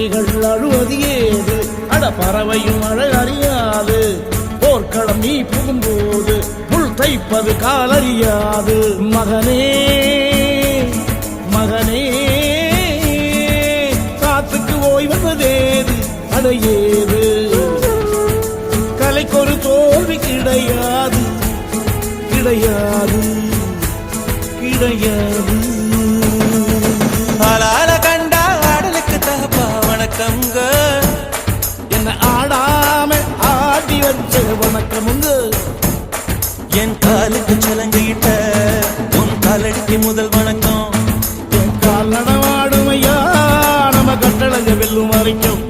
கிளிகள் அழுவது ஏது அட பறவையும் அழகறியாது போர்க்களம் நீ புகும்போது புல் தைப்பது காலறியாது மகனே மகனே காத்துக்கு ஓய்வதேது அடையேது கலைக்கொரு தோல்வி கிடையாது கிடையாது கிடையாது ஆளால கண்டா ஆடலுக்கு தகப்பா வணக்கம்ங்க என்ன ஆடாம ஆடி வச்ச வணக்கமுங்க என் காலுக்கு சலங்கிட்ட உன் காலடிக்கு முதல் வணக்கம் என் கால் நடமாடுமையா நம்ம கட்டளங்க வெல்லும் வரைக்கும்